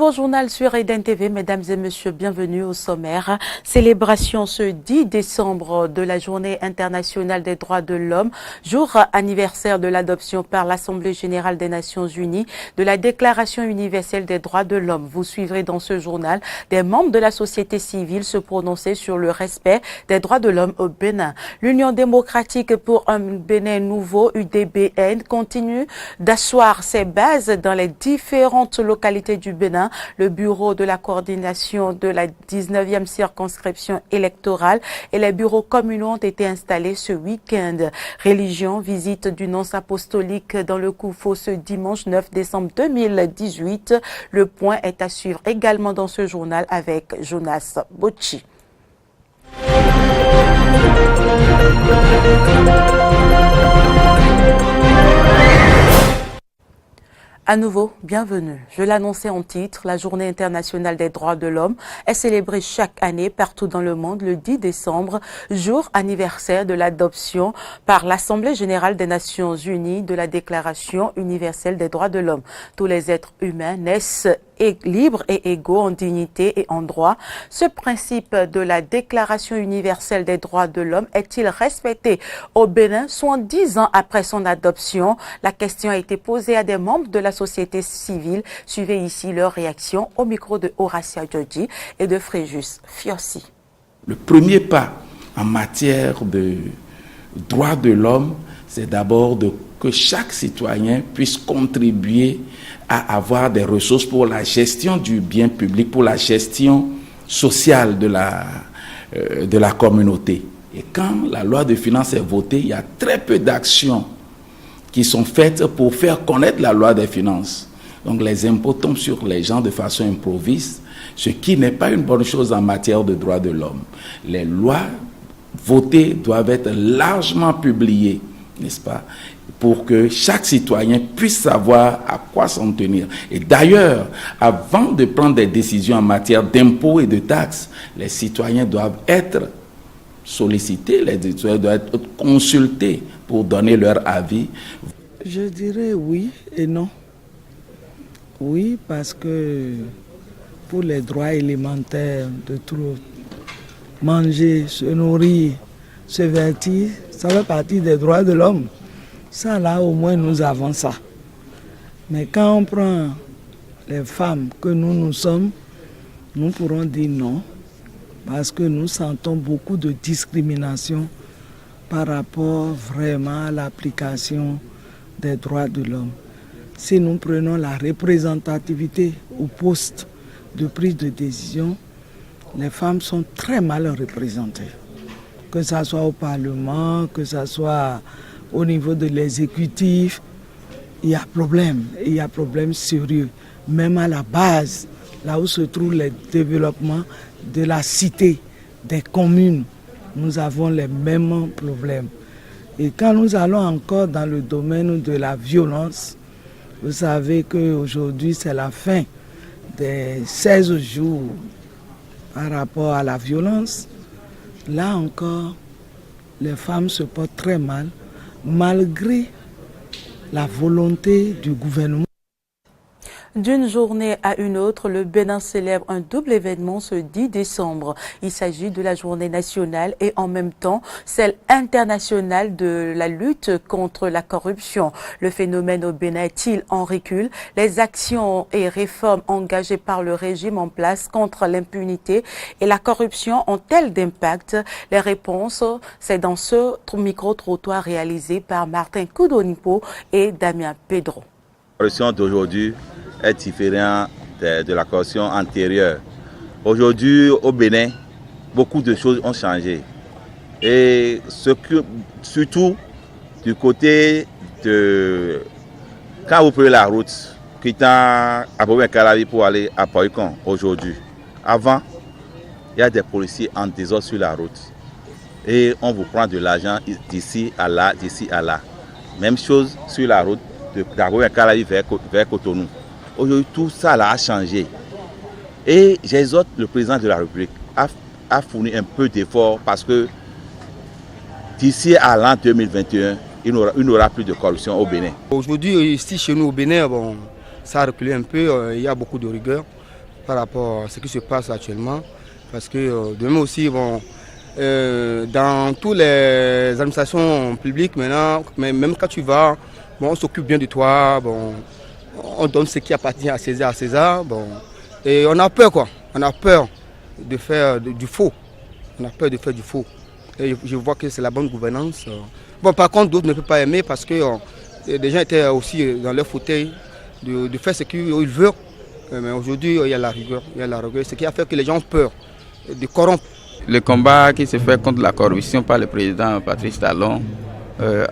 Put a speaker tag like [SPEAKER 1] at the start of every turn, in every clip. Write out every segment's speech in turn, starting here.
[SPEAKER 1] nouveau journal sur Eden TV. Mesdames et messieurs, bienvenue au sommaire. Célébration ce 10 décembre de la Journée internationale des droits de l'homme, jour anniversaire de l'adoption par l'Assemblée générale des Nations unies de la Déclaration universelle des droits de l'homme. Vous suivrez dans ce journal des membres de la société civile se prononcer sur le respect des droits de l'homme au Bénin. L'Union démocratique pour un Bénin nouveau, UDBN, continue d'asseoir ses bases dans les différentes localités du Bénin. Le bureau de la coordination de la 19e circonscription électorale et les bureaux communaux ont été installés ce week-end. Religion, visite du nonce apostolique dans le Koufo ce dimanche 9 décembre 2018. Le point est à suivre également dans ce journal avec Jonas Bocci. À nouveau, bienvenue. Je l'annonçais en titre, la Journée internationale des droits de l'homme est célébrée chaque année partout dans le monde le 10 décembre, jour anniversaire de l'adoption par l'Assemblée générale des Nations unies de la Déclaration universelle des droits de l'homme. Tous les êtres humains naissent libres et égaux en dignité et en droit. Ce principe de la Déclaration universelle des droits de l'homme est-il respecté au Bénin 70 ans après son adoption? La question a été posée à des membres de la société civile. Suivez ici leur réaction au micro de Horacia Djodji et de Fréjus Fiossi.
[SPEAKER 2] Le premier pas en matière de droits de l'homme, c'est d'abord que chaque citoyen puisse contribuer à avoir des ressources pour la gestion du bien public, pour la gestion sociale de la communauté. Et quand la loi de finances est votée, il y a très peu d'actions qui sont faites pour faire connaître la loi des finances. Donc les impôts tombent sur les gens de façon improviste, ce qui n'est pas une bonne chose en matière de droits de l'homme. Les lois votées doivent être largement publiées, n'est-ce pas, pour que chaque citoyen puisse savoir à quoi s'en tenir. Et d'ailleurs, avant de prendre des décisions en matière d'impôts et de taxes, les citoyens doivent être sollicités, les citoyens doivent être consultés pour donner leur avis.
[SPEAKER 3] Je dirais oui et non. Oui, parce que pour les droits élémentaires de tout, manger, se nourrir, se vêtir, ça fait partie des droits de l'homme. Ça, là, au moins, nous avons ça. Mais quand on prend les femmes que nous sommes, nous pourrons dire non, parce que nous sentons beaucoup de discrimination par rapport vraiment à l'application des droits de l'homme. Si nous prenons la représentativité au poste de prise de décision, les femmes sont très mal représentées. Que ce soit au Parlement, que ce soit au niveau de l'exécutif, il y a problème sérieux. Même à la base, là où se trouve le développement de la cité, des communes, nous avons les mêmes problèmes. Et quand nous allons encore dans le domaine de la violence, vous savez qu'aujourd'hui c'est la fin des 16 jours par rapport à la violence. Là encore, les femmes se portent très mal, malgré la volonté du gouvernement.
[SPEAKER 1] D'une journée à une autre, le Bénin célèbre un double événement ce 10 décembre. Il s'agit de la journée nationale et en même temps celle internationale de la lutte contre la corruption. Le phénomène au Bénin est-il en recul? Les actions et réformes engagées par le régime en place contre l'impunité et la corruption ont-elles d'impact? Les réponses, c'est dans ce micro-trottoir réalisé par Martin Koudonipo et Damien Pedro.
[SPEAKER 4] La corruption d'aujourd'hui est différente de la corruption antérieure. Aujourd'hui, au Bénin, beaucoup de choses ont changé. Et surtout du côté de... Quand vous prenez la route, quittant à Bobin-Calavi pour aller à Poïcon aujourd'hui, avant, il y a des policiers en désordre sur la route. Et on vous prend de l'argent d'ici à là, d'ici à là. Même chose sur la route de Bobin-Calavi vers Cotonou. Aujourd'hui, tout ça là a changé. Et j'exhorte le président de la République à fournir un peu d'efforts parce que d'ici à l'an 2021, il n'aura plus de corruption au Bénin.
[SPEAKER 5] Aujourd'hui, ici chez nous au Bénin, bon, ça a reculé un peu, il y a beaucoup de rigueur. par rapport à ce qui se passe actuellement. Parce que demain aussi, bon, dans toutes les administrations publiques maintenant, mais même quand tu vas, bon, on s'occupe bien de toi, bon, on donne ce qui appartient à César, bon, et on a peur quoi, on a peur de faire du faux, on a peur de faire du faux. Et je vois que c'est la bonne gouvernance. Bon, par contre, d'autres ne peuvent pas aimer parce que des gens étaient aussi dans leur fauteuil de faire ce qu'ils veulent. Mais aujourd'hui, il y a la rigueur, ce qui a fait que les gens ont peur de corrompre.
[SPEAKER 6] Le combat qui se fait contre la corruption par le président Patrice Talon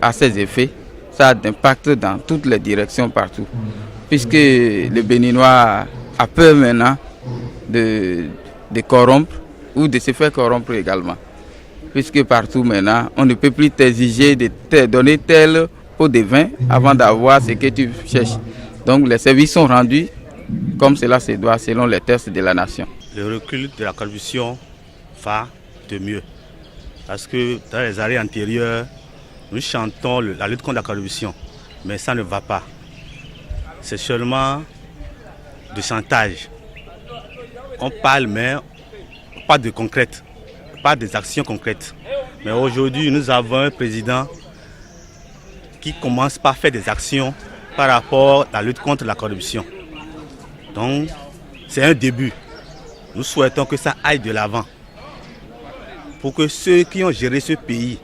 [SPEAKER 6] a ses effets. Ça a d'impact dans toutes les directions partout. Puisque le Béninois a peur maintenant de corrompre ou de se faire corrompre également. Puisque partout maintenant, on ne peut plus t'exiger de te donner tel pot de vin avant d'avoir ce que tu cherches. Donc les services sont rendus comme cela se doit selon les tests de la nation.
[SPEAKER 7] Le recul de la corruption va de mieux. Parce que dans les années antérieures, nous chantons la lutte contre la corruption, mais ça ne va pas. C'est seulement de chantage. On parle, mais pas de concrète, pas des actions concrètes. Mais aujourd'hui, nous avons un président qui commence par faire des actions par rapport à la lutte contre la corruption. Donc, c'est un début. Nous souhaitons que ça aille de l'avant. Pour que ceux qui ont géré ce pays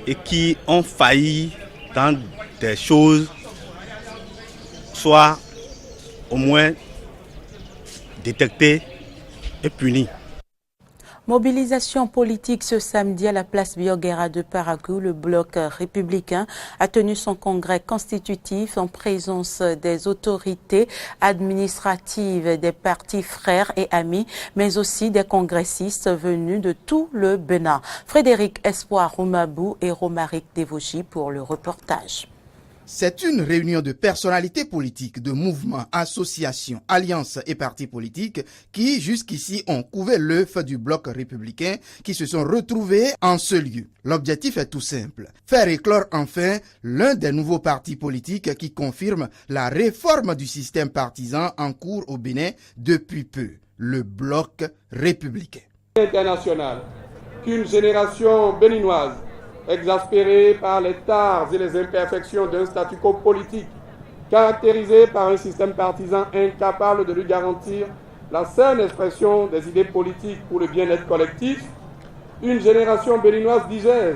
[SPEAKER 7] et qui ont failli dans des choses soient au moins détectés et punis.
[SPEAKER 1] Mobilisation politique ce samedi à la place Bioguera de Parakou. Le bloc républicain a tenu son congrès constitutif en présence des autorités administratives, des partis frères et amis, mais aussi des congressistes venus de tout le Bénin. Frédéric Espoir Roumabou et Romaric Devogi pour le reportage.
[SPEAKER 8] C'est une réunion de personnalités politiques, de mouvements, associations, alliances et partis politiques qui, jusqu'ici, ont couvé l'œuf du bloc républicain qui se sont retrouvés en ce lieu. L'objectif est tout simple, faire éclore enfin l'un des nouveaux partis politiques qui confirme la réforme du système partisan en cours au Bénin depuis peu, le bloc républicain.
[SPEAKER 9] International, qu'une génération béninoise exaspéré par les tares et les imperfections d'un statu quo politique, caractérisé par un système partisan incapable de lui garantir la saine expression des idées politiques pour le bien-être collectif, une génération béninoise digère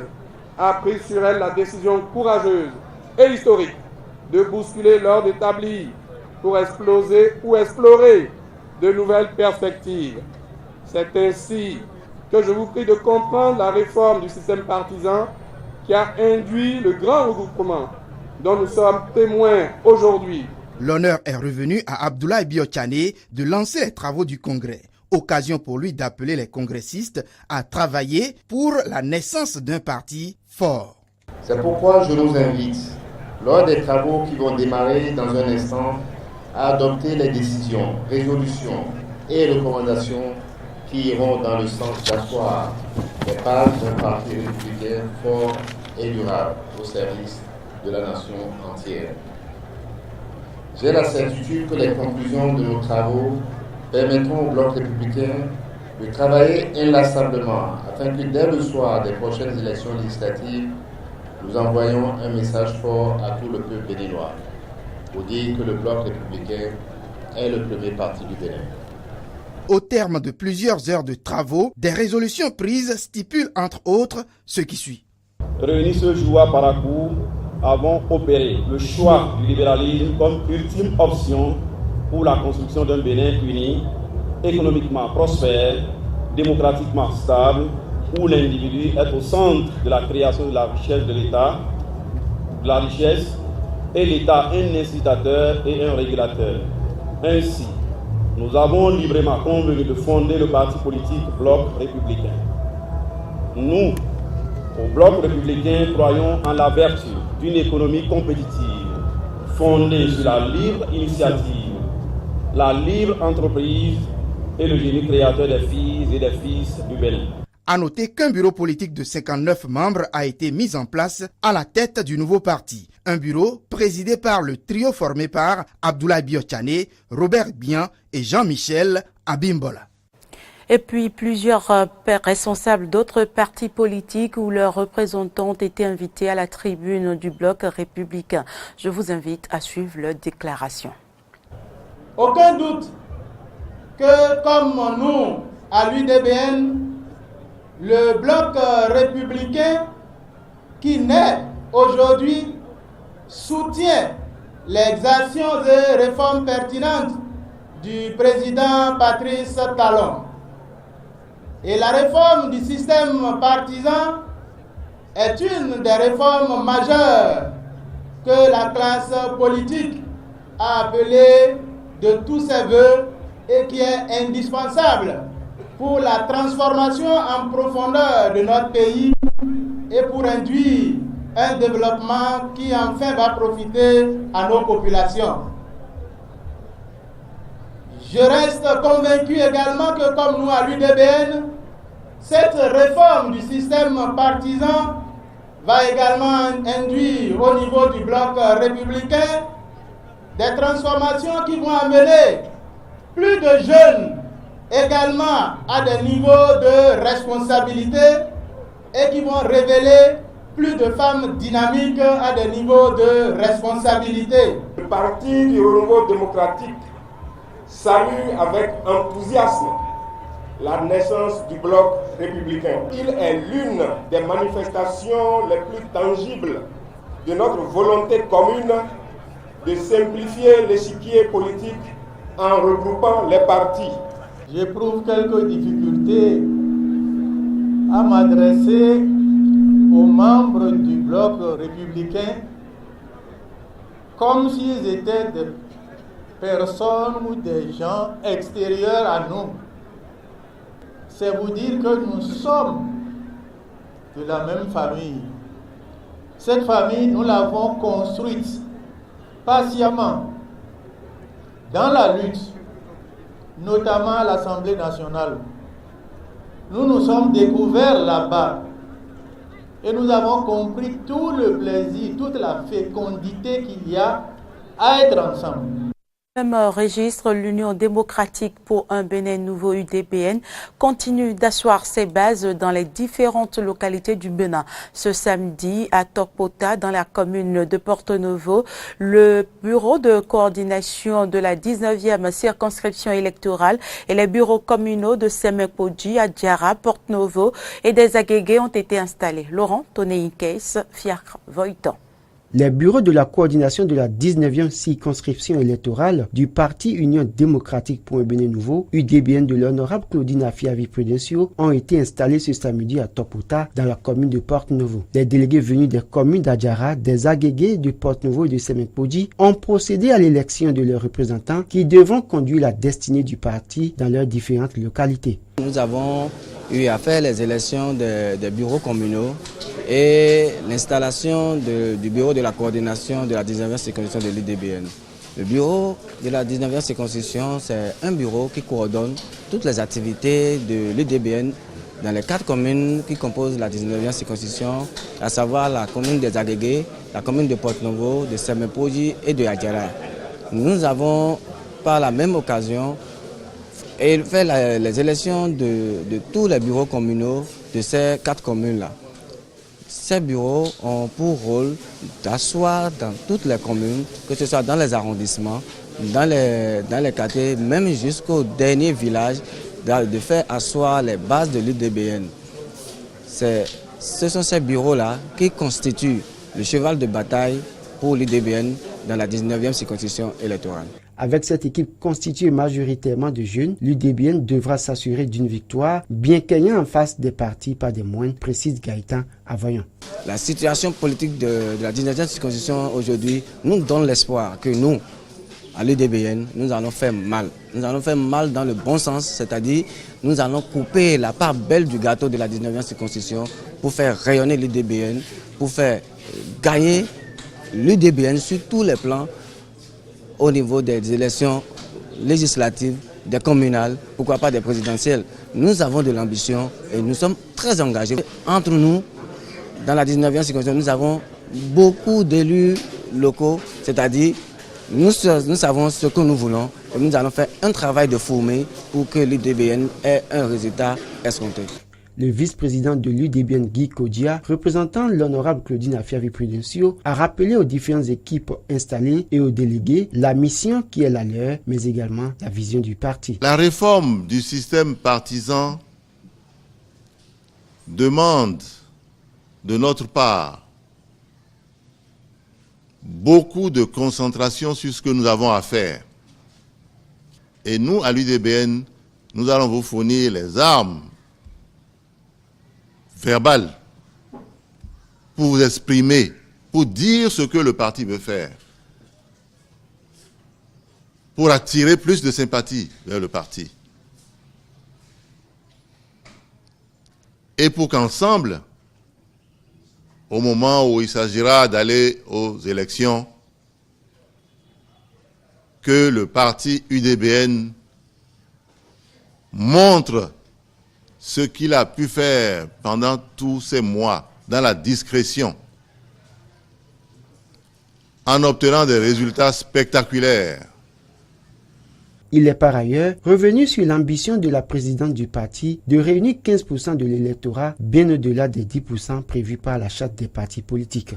[SPEAKER 9] a pris sur elle la décision courageuse et historique de bousculer l'ordre établi pour exploser ou explorer de nouvelles perspectives. C'est ainsi que je vous prie de comprendre la réforme du système partisan qui a induit le grand regroupement dont nous sommes témoins aujourd'hui.
[SPEAKER 8] L'honneur est revenu à Abdoulaye Biotchane de lancer les travaux du Congrès. Occasion pour lui d'appeler les congressistes à travailler pour la naissance d'un parti fort.
[SPEAKER 10] C'est pourquoi je nous invite, lors des travaux qui vont démarrer dans un instant, à adopter les décisions, résolutions et recommandations qui iront dans le sens d'asseoir les bases d'un parti républicain fort et durable au service de la nation entière. J'ai la certitude que les conclusions de nos travaux permettront au bloc républicain de travailler inlassablement afin que dès le soir des prochaines élections législatives, nous envoyions un message fort à tout le peuple béninois pour dire que le bloc républicain est le premier parti du Bénin.
[SPEAKER 8] Au terme de plusieurs heures de travaux, des résolutions prises stipulent entre autres ce qui suit.
[SPEAKER 9] Réunis ce jour à Parakou, avons opéré le choix du libéralisme comme ultime option pour la construction d'un Bénin uni, économiquement prospère, démocratiquement stable, où l'individu est au centre de la création de la richesse de l'État, de la richesse, et l'État un incitateur et un régulateur. Ainsi, nous avons librement convenu de fonder le parti politique Bloc républicain. Nous, au Bloc républicain, croyons en la vertu d'une économie compétitive, fondée sur la libre initiative, la libre entreprise et le génie créateur des filles et des fils du Bénin.
[SPEAKER 8] À noter qu'un bureau politique de 59 membres a été mis en place à la tête du nouveau parti. Un bureau présidé par le trio formé par Abdoulaye Biotchane, Robert Bian et Jean-Michel Abimbola.
[SPEAKER 1] Et puis plusieurs responsables d'autres partis politiques ou leurs représentants ont été invités à la tribune du bloc républicain. Je vous invite à suivre leur déclaration.
[SPEAKER 9] Aucun doute que comme nous, à l'UDBN, le bloc républicain qui naît aujourd'hui soutient les actions et réformes pertinentes du président Patrice Talon. Et la réforme du système partisan est une des réformes majeures que la classe politique a appelée de tous ses voeux et qui est indispensable pour la transformation en profondeur de notre pays et pour induire un développement qui enfin va profiter à nos populations. Je reste convaincu également que comme nous à l'UDBN, cette réforme du système partisan va également induire au niveau du bloc républicain des transformations qui vont amener plus de jeunes également à des niveaux de responsabilité et qui vont révéler plus de femmes dynamiques à des niveaux de responsabilité.
[SPEAKER 11] Le Parti du renouveau démocratique salue avec enthousiasme la naissance du bloc républicain. Il est l'une des manifestations les plus tangibles de notre volonté commune de simplifier l'échiquier politique en regroupant les partis.
[SPEAKER 12] J'éprouve quelques difficultés à m'adresser aux membres du bloc républicain comme s'ils étaient des personnes ou des gens extérieurs à nous. C'est vous dire que nous sommes de la même famille. Cette famille, nous l'avons construite patiemment dans la lutte, notamment à l'Assemblée nationale. Nous nous sommes découverts là-bas et nous avons compris tout le plaisir, toute la fécondité qu'il y a à être ensemble.
[SPEAKER 1] Même registre, l'Union démocratique pour un Bénin nouveau UDBN continue d'asseoir ses bases dans les différentes localités du Bénin. Ce samedi, à Tokpota, dans la commune de Porto-Novo, le bureau de coordination de la 19e circonscription électorale et les bureaux communaux de Semepoji, Adjara, Porto-Novo et des Agégués ont été installés. Laurent Tonéikes, Fiacre Voitan.
[SPEAKER 13] Les bureaux de la coordination de la 19e circonscription électorale du Parti Union démocratique pour un Bénin nouveau, UDBN de l'honorable Claudine Afiavi-Prudencio, ont été installés ce samedi à Tokpota, dans la commune de Porto-Novo. Les délégués venus des communes d'Adjara, des Agégués de Porto-Novo et de Semepoji ont procédé à l'élection de leurs représentants qui devront conduire la destinée du parti dans leurs différentes localités.
[SPEAKER 14] Nous avons eu à faire les élections des bureaux communaux et l'installation du bureau de la coordination de la 19e circonscription de l'UDBN. Le bureau de la 19e circonscription, c'est un bureau qui coordonne toutes les activités de l'UDBN dans les 4 communes qui composent la 19e circonscription, à savoir la commune des Agégués, la commune de Porto-Novo, de Semepoji et de Adjara. Nous avons, par la même occasion, fait les élections de tous les bureaux communaux de ces 4 communes-là. Ces bureaux ont pour rôle d'asseoir dans toutes les communes, que ce soit dans les arrondissements, dans les quartiers, même jusqu'au dernier village, de faire asseoir les bases de l'UDBN. Ce sont ces bureaux-là qui constituent le cheval de bataille pour l'UDBN dans la 19e circonscription électorale.
[SPEAKER 13] Avec cette équipe constituée majoritairement de jeunes, l'UDBN devra s'assurer d'une victoire, bien qu'ayant en face des partis pas des moindres, précise Gaëtan Avoyan.
[SPEAKER 14] La situation politique de la 19e circonscription aujourd'hui nous donne l'espoir que nous, à l'UDBN, nous allons faire mal. Nous allons faire mal dans le bon sens, c'est-à-dire nous allons couper la part belle du gâteau de la 19e circonscription pour faire rayonner l'UDBN, pour faire gagner l'UDBN sur tous les plans au niveau des élections législatives, des communales, pourquoi pas des présidentielles. Nous avons de l'ambition et nous sommes très engagés. Entre nous, dans la 19e circonscription, nous avons beaucoup d'élus locaux, c'est-à-dire nous savons ce que nous voulons et nous allons faire un travail de fourmi pour que l'UDBN ait un résultat escompté.
[SPEAKER 13] Le vice-président de l'UDBN, Guy Kodia, représentant l'honorable Claudine Afiavi-Prudencio, a rappelé aux différentes équipes installées et aux délégués la mission qui est la leur, mais également la vision du parti.
[SPEAKER 15] La réforme du système partisan demande de notre part beaucoup de concentration sur ce que nous avons à faire. Et nous, à l'UDBN, nous allons vous fournir les armes verbales pour vous exprimer, pour dire ce que le parti veut faire, pour attirer plus de sympathie vers le parti. Et pour qu'ensemble, au moment où il s'agira d'aller aux élections, que le parti UDBN montre ce qu'il a pu faire pendant tous ces mois dans la discrétion, en obtenant des résultats spectaculaires.
[SPEAKER 13] Il est par ailleurs revenu sur l'ambition de la présidente du parti de réunir 15% de l'électorat, bien au-delà des 10% prévus par la charte des partis politiques.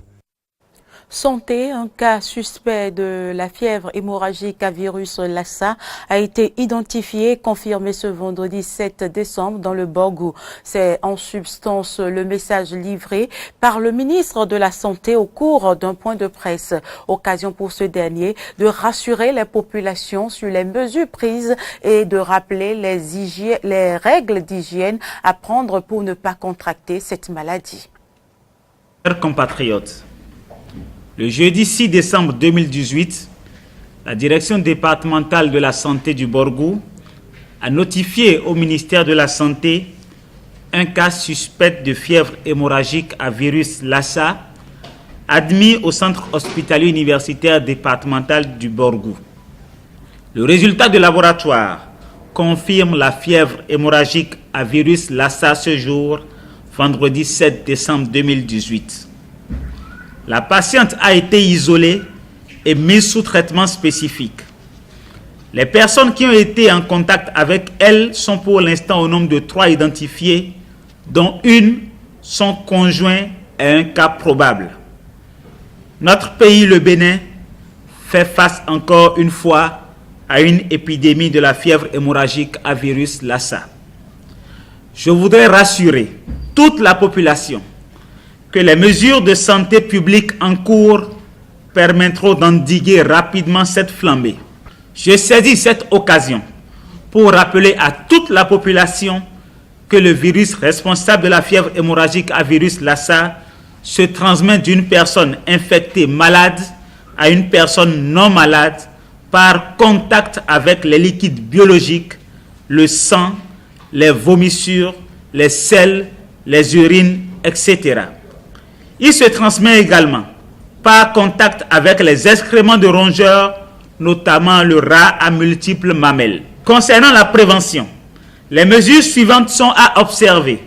[SPEAKER 1] Santé, un cas suspect de la fièvre hémorragique à virus Lassa a été identifié et confirmé ce vendredi 7 décembre dans le Borgou. C'est en substance le message livré par le ministre de la Santé au cours d'un point de presse. Occasion pour ce dernier de rassurer les populations sur les mesures prises et de rappeler les règles d'hygiène à prendre pour ne pas contracter cette maladie.
[SPEAKER 16] Chers compatriotes, le jeudi 6 décembre 2018, la direction départementale de la santé du Borgou a notifié au ministère de la Santé un cas suspect de fièvre hémorragique à virus Lassa admis au centre hospitalier universitaire départemental du Borgou. Le résultat de laboratoire confirme la fièvre hémorragique à virus Lassa ce jour, vendredi 7 décembre 2018. La patiente a été isolée et mise sous traitement spécifique. Les personnes qui ont été en contact avec elle sont pour l'instant au nombre de 3 identifiées, dont une, son conjoint, est un cas probable. Notre pays, le Bénin, fait face encore une fois à une épidémie de la fièvre hémorragique à virus Lassa. Je voudrais rassurer toute la population que les mesures de santé publique en cours permettront d'endiguer rapidement cette flambée. Je saisis cette occasion pour rappeler à toute la population que le virus responsable de la fièvre hémorragique à virus Lassa se transmet d'une personne infectée malade à une personne non malade par contact avec les liquides biologiques, le sang, les vomissures, les selles, les urines, etc. Il se transmet également par contact avec les excréments de rongeurs, notamment le rat à multiples mamelles. Concernant la prévention, les mesures suivantes sont à observer.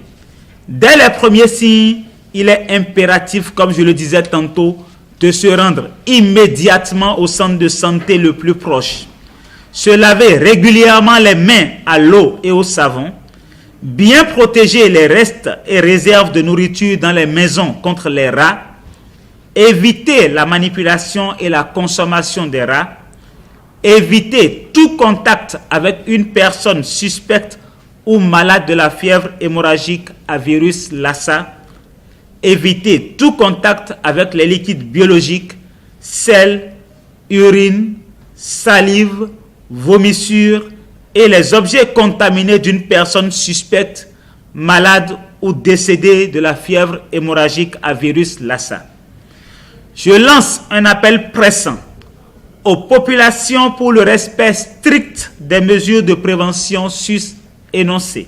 [SPEAKER 16] Dès les premiers signes, il est impératif, comme je le disais tantôt, de se rendre immédiatement au centre de santé le plus proche. Se laver régulièrement les mains à l'eau et au savon. Bien protéger les restes et réserves de nourriture dans les maisons contre les rats. Éviter la manipulation et la consommation des rats. Éviter tout contact avec une personne suspecte ou malade de la fièvre hémorragique à virus Lassa. Éviter tout contact avec les liquides biologiques, sel, urine, salive, vomissures et les objets contaminés d'une personne suspecte, malade ou décédée de la fièvre hémorragique à virus Lassa. Je lance un appel pressant aux populations pour le respect strict des mesures de prévention sus-énoncées.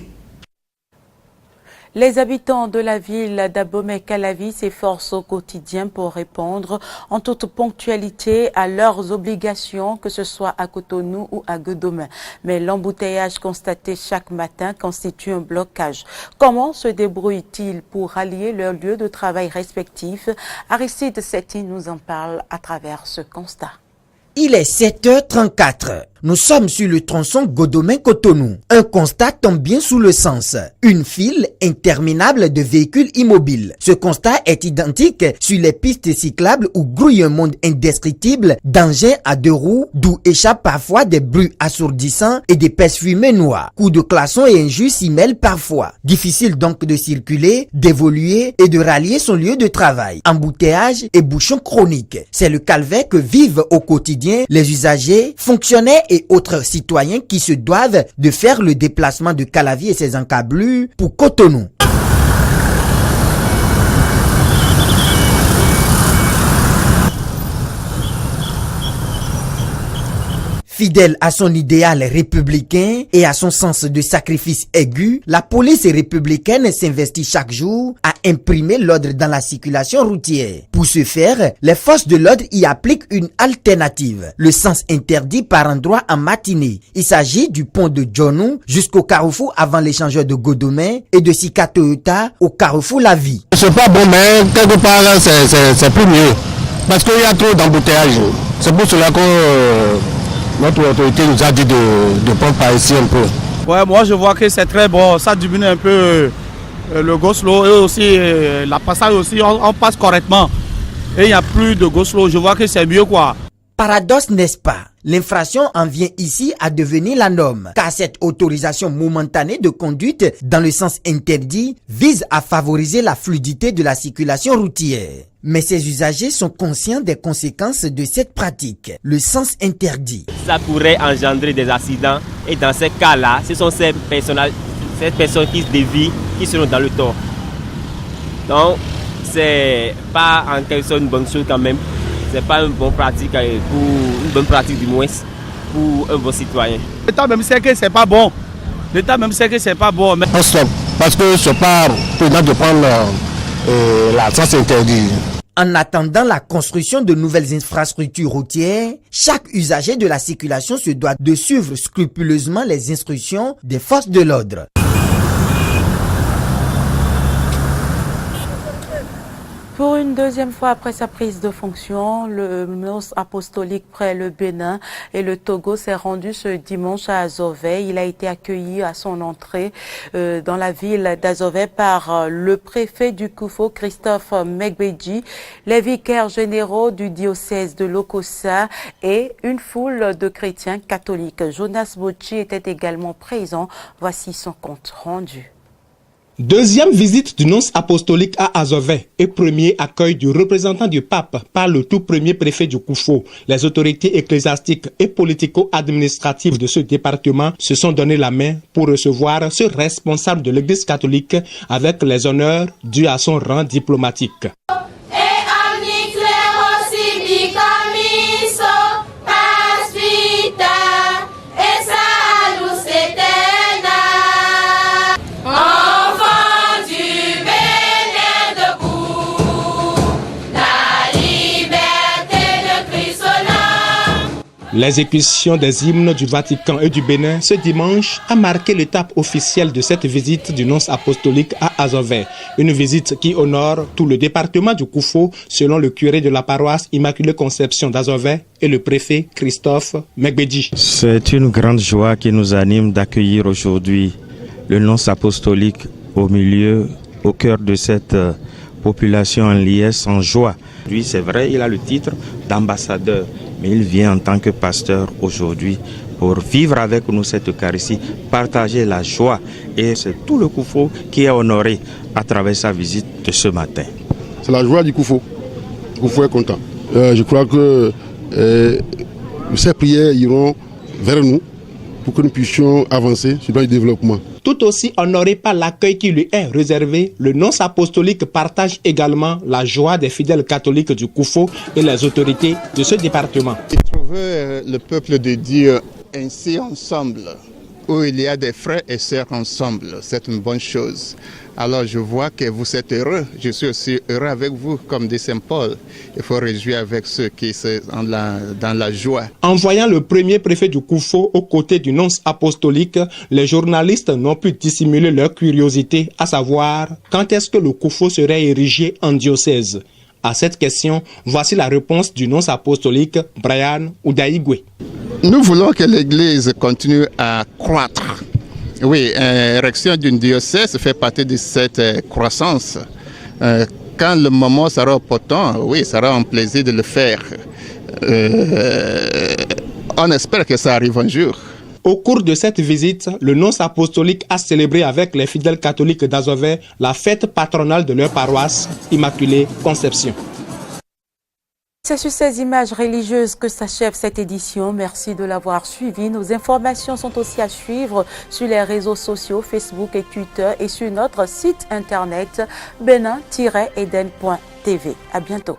[SPEAKER 1] Les habitants de la ville d'Abomey-Calavi s'efforcent au quotidien pour répondre en toute ponctualité à leurs obligations, que ce soit à Cotonou ou à Godomey. Mais l'embouteillage constaté chaque matin constitue un blocage. Comment se débrouillent-ils pour rallier leurs lieux de travail respectifs? Aristide Setti nous en parle à travers ce constat.
[SPEAKER 17] Il est 7h34. Nous sommes sur le tronçon Godomey-Cotonou. Un constat tombe bien sous le sens. Une file interminable de véhicules immobiles. Ce constat est identique sur les pistes cyclables où grouille un monde indescriptible d'engins à deux roues, d'où échappent parfois des bruits assourdissants et d'épaisses fumées noires. Coups de klaxon et injures s'y mêlent parfois. Difficile donc de circuler, d'évoluer et de rallier son lieu de travail. Embouteillage et bouchons chroniques. C'est le calvaire que vivent au quotidien les usagers, fonctionnaires et autres citoyens qui se doivent de faire le déplacement de Calavi et ses encablures pour Cotonou. Fidèle à son idéal républicain et à son sens de sacrifice aigu, la police républicaine s'investit chaque jour à imprimer l'ordre dans la circulation routière. Pour ce faire, les forces de l'ordre y appliquent une alternative, le sens interdit par endroit en matinée. Il s'agit du pont de Djonou jusqu'au carrefour avant l'échangeur de Godomey et de Sika Toyota au carrefour La Vie.
[SPEAKER 18] C'est pas bon, mais quelque part là, c'est plus mieux. Parce qu'il y a trop d'embouteillages. C'est pour cela que notre autorité nous a dit de prendre par ici un peu.
[SPEAKER 19] Ouais, moi je vois que c'est très bon, ça diminue un peu le go-slow et aussi la passage aussi, on passe correctement. Et il n'y a plus de go-slow, je vois que c'est mieux quoi.
[SPEAKER 17] Paradoxe, n'est-ce pas? L'infraction en vient ici à devenir la norme, car cette autorisation momentanée de conduite dans le sens interdit vise à favoriser la fluidité de la circulation routière. Mais ces usagers sont conscients des conséquences de cette pratique, le sens interdit.
[SPEAKER 20] Ça pourrait engendrer des accidents et dans ces cas-là, ce sont ces personnes qui se dévient, qui seront dans le tort. Donc, c'est pas en quelque sorte une bonne chose quand même. C'est pas une bonne pratique du moins pour un bon citoyen.
[SPEAKER 19] L'État même sait que c'est pas bon. L'État même sait que c'est pas bon. Mais...
[SPEAKER 18] On stoppe parce que c'est pas prudent de prendre la sens interdit.
[SPEAKER 17] En attendant la construction de nouvelles infrastructures routières, chaque usager de la circulation se doit de suivre scrupuleusement les instructions des forces de l'ordre.
[SPEAKER 1] Pour une deuxième fois après sa prise de fonction, le nonce apostolique près le Bénin et le Togo s'est rendu ce dimanche à Azoveh. Il a été accueilli à son entrée dans la ville d'Azoveh par le préfet du Koufo, Christophe Megbeji, les vicaires généraux du diocèse de Lokossa et une foule de chrétiens catholiques. Jonas Bochi était également présent. Voici son compte rendu.
[SPEAKER 21] Deuxième visite du nonce apostolique à Azoveh et premier accueil du représentant du pape par le tout premier préfet du Koufo. Les autorités ecclésiastiques et politico-administratives de ce département se sont donné la main pour recevoir ce responsable de l'église catholique avec les honneurs dus à son rang diplomatique. L'exécution des hymnes du Vatican et du Bénin ce dimanche a marqué l'étape officielle de cette visite du nonce apostolique à Azoveh. Une visite qui honore tout le département du Koufo selon le curé de la paroisse Immaculée Conception d'Azoveh et le préfet Christophe Megbeji.
[SPEAKER 22] C'est une grande joie qui nous anime d'accueillir aujourd'hui le nonce apostolique au cœur de cette population en liesse, en joie. Lui, c'est vrai, il a le titre d'ambassadeur, mais il vient en tant que pasteur aujourd'hui pour vivre avec nous cette Eucharistie, partager la joie. Et c'est tout le Koufo qui est honoré à travers sa visite de ce matin.
[SPEAKER 18] C'est la joie du Koufo. Le Koufo est content. Je crois que ces prières iront vers nous pour que nous puissions avancer sur le développement.
[SPEAKER 21] Tout aussi honoré par l'accueil qui lui est réservé, le nonce apostolique partage également la joie des fidèles catholiques du Koufo et les autorités de ce département.
[SPEAKER 23] Trouver le peuple de Dieu ainsi ensemble,
[SPEAKER 2] où il y a des frères et sœurs ensemble. C'est une bonne chose. Alors je vois que vous êtes heureux. Je suis aussi heureux avec vous, comme dit Saint Paul. Il faut réjouir avec ceux qui sont dans la joie.
[SPEAKER 21] En voyant le premier préfet du Koufo aux côtés du nonce apostolique, les journalistes n'ont pu dissimuler leur curiosité, à savoir quand est-ce que le Koufo serait érigé en diocèse. À cette question, voici la réponse du nonce apostolique Brian Oudaïgwe.
[SPEAKER 2] Nous voulons que l'Église continue à croître. Oui, l'érection d'une diocèse fait partie de cette croissance. Quand le moment sera opportun, oui, ça sera un plaisir de le faire. On espère que ça arrive un jour.
[SPEAKER 21] Au cours de cette visite, le nonce apostolique a célébré avec les fidèles catholiques d'Azové la fête patronale de leur paroisse, Immaculée Conception.
[SPEAKER 1] C'est sur ces images religieuses que s'achève cette édition. Merci de l'avoir suivi. Nos informations sont aussi à suivre sur les réseaux sociaux, Facebook et Twitter, et sur notre site internet benin-eden.tv. À bientôt.